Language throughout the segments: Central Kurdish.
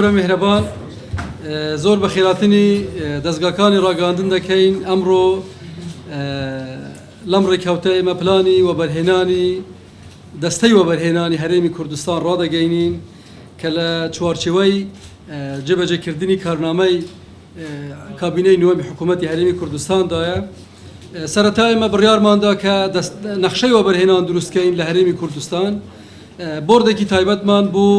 گەورە میهرەبان زۆر بە خێراتنی دەستگاکانی ڕاگەاندن دەکەین ئەمڕۆ لەم ڕێکەوتە ئێمە پلانی وەبەرهێنانی دەستەی وەبەرهێنانی هەرێمی کوردستان ڕادەگەینین کە لە چوارچێوەی جێبەجێکردنی کارنامەی کابینەی نوێمی حکوومەتی هەرێمی کوردستاندایە سەرەتا ئێمە بڕیارماندا کە نەخشەی وەبەرهێنان دروستکەین لە هەرێمی کوردستان بۆردێکی تایبەتمان بوو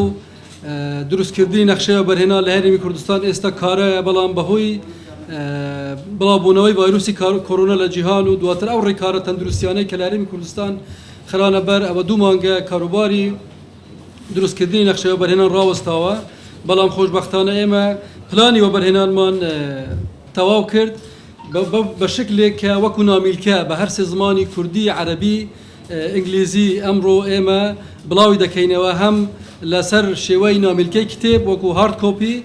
دروستکردنی نەخشەی وەبەرهێنان لە هەرێمی کوردستان ئێستا کارەیە بەڵام بەهۆی بڵاوبوونەوەی ڤایرۆسی کۆرۆنا لە جیهان و دواتر ئەو ڕێکارە تەندروستیانەی کە لە هەرێمی کوردستان خرانە بەر ئەوە دوو مانگە کاروباری دروستکردنی نەخشەی وەبەرهێنان ڕاوەستاوە بەڵام خۆشبەختانە ئێمە پلانی وەبەرهێنانمان تەواو کرد بە شکلێک کە وەکو نامیلکە بە هەر سێ زمانی کوردی عەرەبی ئینگلیزی ئەمڕۆ ئێمە بڵاوی دەکەینەوە هەم لەسەر شێوەی نامیلکەی کتێب وەکو هارد کۆپی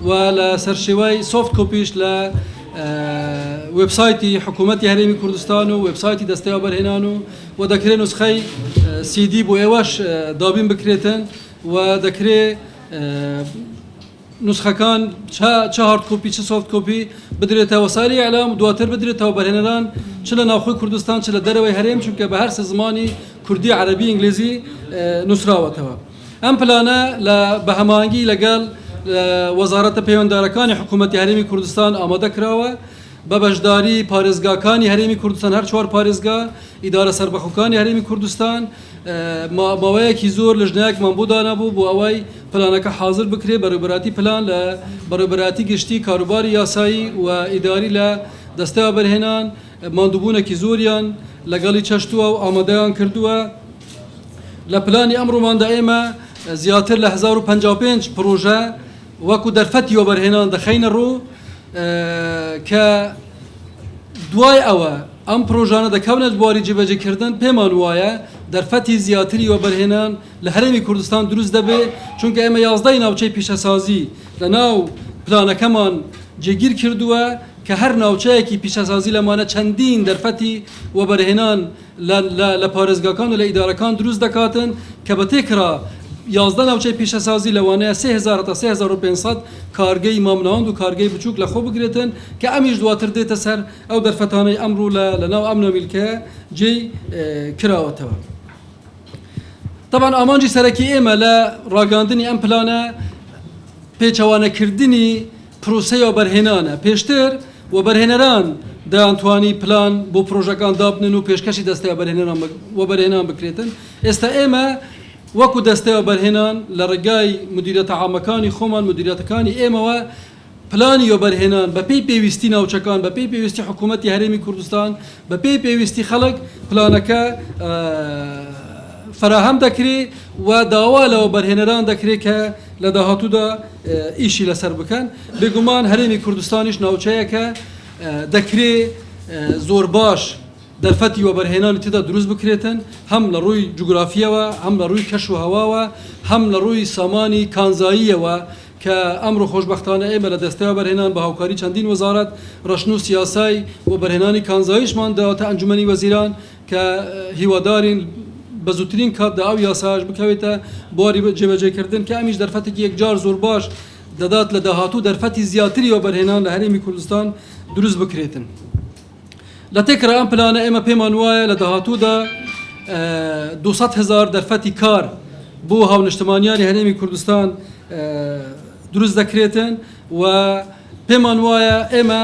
و لەسەر شێوەی سۆفت کۆپیش لە وێبسایتی حکوومەتی هەرێمی کوردستان و وێبسایتی دەستەی وەبەرهێنان و دەکرێت نوسخەی CD بۆ ئێوەش دابین بکرێتن و دەکرێت نسخەکان چه هارد کۆپی چه سۆفت کۆپی بدرێتە وەسایلی ئیعلام و دواتر بدرێتەوە بەرهێنەران چ لە ناوخۆی کوردستان چ لە دەرەوەی هەرێم چونکە بە هەر سێ زمانی کوردی عەرەبی ئینگلیزی نووسراوەتەوە ئەم پلانە بە هەماهەنگی لەگەڵ وەزارەتە پەیوەنددارەکانی حکوومەتی هەرێمی کوردستان ئامادە کراوە بە بەشداری پارێزگاکانی هەرێمی کوردستان هەر چوار پارێزگا ئیدارە سەربەخۆکانی هەرێمی کوردستان ماوەیەکی زۆر لە ژنایەکمان بۆ دانابوو بۆ ئەوەی پلانەکە حاضر بکرێت بەڕێوەبەراتی پلان لە بەڕێوەبەراتی گشتی کاروباری یاسایی و ئیداری لە دەستەی وەبەرهێنان ماندووبوونێکی زۆریان لەگەڵی چەشتووە و ئامادەیان کردووە لە پلانی ئەمڕۆماندا ئێمە زیاتر لە 1055 پرۆژە وەکو دەرفەتی وەبەرهێنان دەخەینە ڕوو کە دوای ئەوە ئەم پرۆژانە دەکەونێت بواری جێبەجێکردن پێمان وایە دەرفەتی زیاتری وەبەرهێنان لە هەرێمی کوردستان دروست دەبێت چونکە ئێمە 11 ناوچەی پیشەسازی لە ناو پلانەکەمان جێگیر کردووە کە هەر ناوچەیەکی پیشەسازی لەمانە چەندین دەرفەتی وەبەرهێنان لە پارێزگاکان و لە ئیدارەکان دروست دەکاتن کە بە تێکرا 11 ناوچەی پیشەسازی لەوانەیە 3000 تا 3500 کارگەی مامناوەند و کارگەی بچووک لە خۆ بگرێتن کە ئەمیش دواتر دێتە سەر ئەو دەرفەتانەی ئەمڕۆ لە ناو ئەم نامیلکە جێی کراوەتەوە. طبعا ئامانجی سەرەکی ئێمە لە ڕاگەاندنی ئەم پلانە پێچەوانەکردنی پرۆسەی وەبەرهێنانە پێشتر وەبەرهێنەران دەیانتوانی پلان بۆ پرۆژەکان دابنن و پێشکەشی دەستەی وەبەرهێنان بکرێتن ئێستا ئێمە وەکو دەستەی وەبەرهێنان لە ڕێگای مدیریەتە عامەکانی خۆمان مدیریەتەکانی ئێمەوە پلانی وەبەرهێنان بە پێی پێویستی ناوچەکان بە پێی پێویستی حکوومەتی هەرێمی کوردستان بە پێی پێویستی خەڵک پلانەکە فراهەم دەکرێت و داوا لە وەبەرهێنەران دەکرێت کە لە داهاتوودا ئیشی لەسەر بکەن بێگومان هەرێمی کوردستانیش ناوچەیەکە دەکرێت زۆر باش دەرفەتی وەبەرهێنانی تێدا دروست بکرێتن هەم لە ڕووی جوگرافیەوە هەم لە ڕووی کەش و هەواوە هەم لە ڕووی سامانی کانزاییەوە کە ئەمڕۆ خۆشبەختانە ئێمە لە دەستەی وەبەرهێنان بە هاوکاری چەندین وەزارەت ڕەشن و سیاسای وەبەرهێنانی کانزاییشمان داوەتە ئەنجومەنی وەزیران کە هیوادارین بە زووترین کاتدا ئەو یاساش بکەوێتە بواری جێبەجێکردن کە ئەمیش دەرفەتێکی یەکجار زۆر باش دەدات لە داهاتوو دەرفەتی زیاتری وەبەرهێنان لە هەرێمی کوردستان دروست بکرێتن. لە تێکرا ئەم پلانە ئێمە پێمان وایە لە داهاتوودا 200,000 دەرفەتی کار بۆ هاونیشتمانیانی هەرێمی کوردستان دروست دەکرێتن و پێمان وایە ئێمە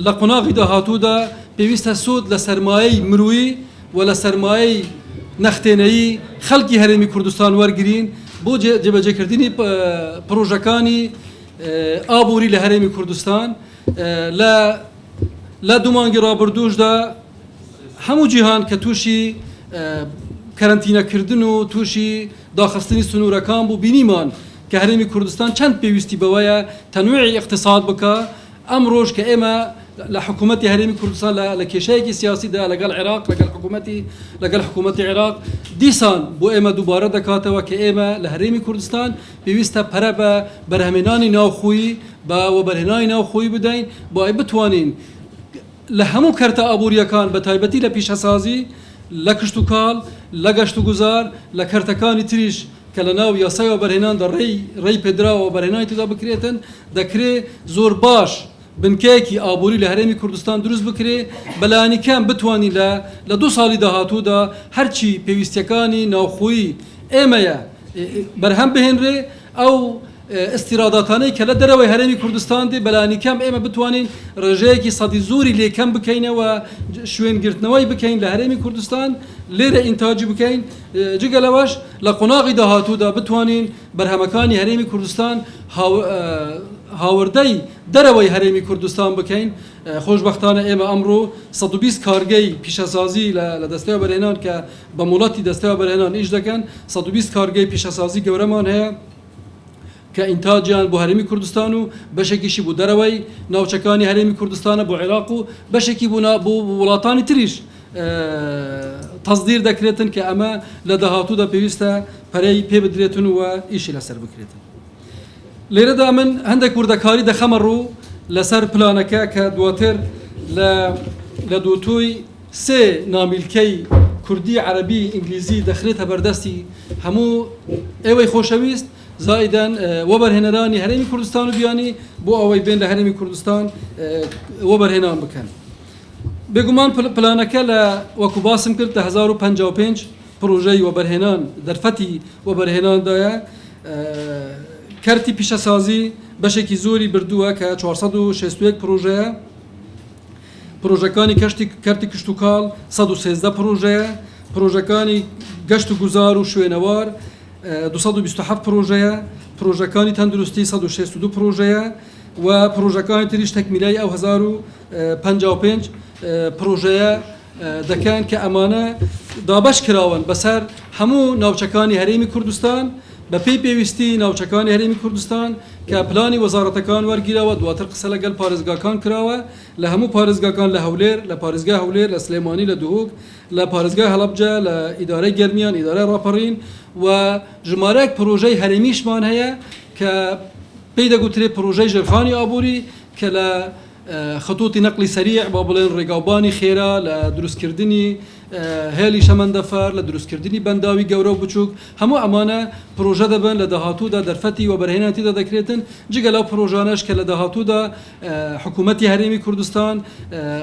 لە قۆناغی داهاتوودا پێویستە سود لە سەرمایەی مروی و لە سەرمایەی نەختێنەیی خەڵکی هەرێمی کوردستان وەرگرین بۆ جێبەجێکردنی پرۆژەکانی ئابووری لە هەرێمی کوردستان لە دوو مانگی ڕابردووشدا هەموو جیهان کە تووشی کەرەنتینەکردن و تووشی داخستنی سنوورەکان بوو بینیمان کە هەرێمی کوردستان چەند پێویستی بەوەیە تەنوێعی اقتصاد بکە ئەم ڕۆژ کە ئێمە لە حکوومەتی هەرێمی کوردستان لە کێشەیەکی سیاسیدا لەگەڵ عێراق لەگەڵ حکوومەتی عێراق دیسان بۆ ئێمە دووبارە دەکاتەوە کە ئێمە لە هەرێمی کوردستان پێویستە پەرە بە بەرهەمێنانی ناوخۆیی بە وەبەرهێنانی ناوخۆیی بدەین بۆ ئەی بتوانین لە هەموو کەرتە ئابوووریەکان بە تایبەتی لە پیشەسازی لە کشت و کاڵ لە گەشت و گوزار لە کەرتەکانی تریش كلنا وياساي وبرهنان در ري بدرا وبرهنان تدا بكريتن دكري زور باش بنكيكي آبوری لهرمی کردستان دروست بکره بلانی کم بتوانی لدو سالی دهاتو دا هرچی پیوستیکانی ناخوی ایمه برهم بهنره او استیراداتانه که لدروی هرمی کردستان دی بلانی کم ایمه بتوانین رجایی که صدی زوری لیکم بکینه و شوین گرتنوی بکین لهرمی کردستان لیر انتاجی بکین جگلواش لقناقی دهاتو دا بتوانین برهمکانی هرمی کردستان هاوردی دروی هرمی کردستان بکین خوشبختانه اما امرو 120 کارگی پیشسازی لدسته برهنان که با مولاتی دسته برهنان ایش دکن 120 کارگی پیشسازی گورمان هست که انتاجیان بو هرمی کردستان و بشکیشی بو دروی ناوچکانی هرمی کردستان بو عراق و بشکی بو ولاتانی تریش تصدیر دکریتن که اما لدهاتو دا پیوسته پری پی بدریتن و ایشی لسر بکریتن ليرة دا من عندك وردكاري دا خمرو لسر بلانكا كدواتر لدوتوي سي ناميلكي كردي عربي انجليزي دخلتها بردستي همو ايوي خوشويست زائدا وبر هنراني هرمي كردستان بياني بو اوي بين لهرمي كردستان وبر هنان بكن بگومان پلانکه وکو باسم کرد 1055 پروژه وبرهنان در فتی وبرهنان دایا کرتی پیش سازی بشکی زوری بردوه که 461 پروژه کانی کرتی کشتوکال 113 پروژه گشت و گذار و شوینوار 227 پروژه کانی تندرستی 162 و پروژه کانی تریش تکمیلی او 1055 پروژه دکان که امانه دابش کراون بسر همو ناوچکانی هرمی کردستان به پیوستی ناوچکانی هرمی کردستان که پلانی وزارتکان ورگیره و دواتر قصه لگل پارزگاکان کراوه لهمو پارزگاکان لهولیر لپارزگاه هولیر لسلیمانی لدهوک لپارزگاه حلبجه لاداره گرمیان اداره راپرین و جمارک پروژه هرمیش مان هیا که پیدا گوتری پروژه جرفانی آبوری که خطوط نقل سريع بابلين رقاباني خيرا لدروس كردني هالي شمندفر لدروس كردني بنداوي جورو بچوك همو امانه پروژه دبن لدهاتو دا درفتي وبرهناتي دا دكريتن جيگلا پروژانش که لدهاتو دا حکومتي هرمي كردستان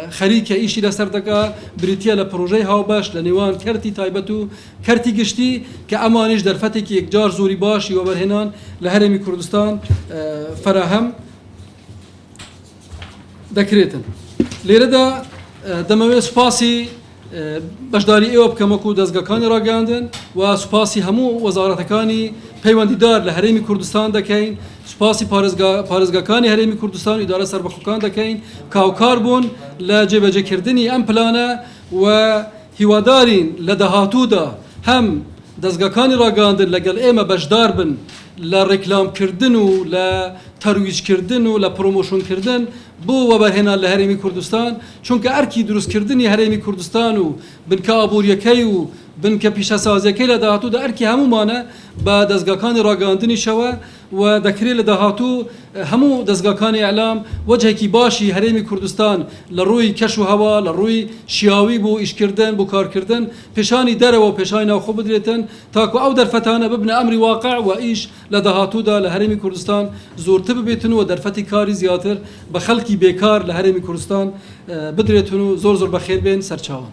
خريك ايشي لسردكا بريتيا لپروژه هاو باش لنيوان كرتي تايبتو كرتي گشتي که امانش درفتي که یک جار زوري باش وبرهنان لهرمي كردستان فراهم دكريتن ليردا دموي سپاسي بشداري ايوب كمكو دزگاكاني راگاندن و سپاسي همو وزارتكاني پیوندیدار لهرمي كردستان دكين سپاسي پارزگاكاني هرمي كردستان اداره سربخوكان دكين كاوكار بون لجبجه كردني ام پلانا و هوادارين لدهاتو دا هم دزگاكاني راگاندن لگل ايما بشدار بن لرکلام کردن و لترویج کردن و لپروموشن کردن بو وبرهنا لهرمی کردستان چون که ارکی درست کردنی هرمی کردستان و بن کابوریکی و بن کپیش سازیکی لدهاتو دا ارکی همو مانه با دزگاکان راگاندنی شوه و دکری لدهاتو همو دزگاکان اعلام وجهه کی باشی هرمی کردستان لروی کش و هوا لروی شیاوی بو ایش کردن بو کار کردن پیشانی دره و پیشانی ناخو بدریتن تاکو او در فتانه ببن امر واقع و ایش لدهاتو دا لهرمی کردستان زورته ببیتن و در فتی کاری زیاتر بخلکی بیکار لهرمی کردستان بدریتن و زور بخیر بین سرچاوان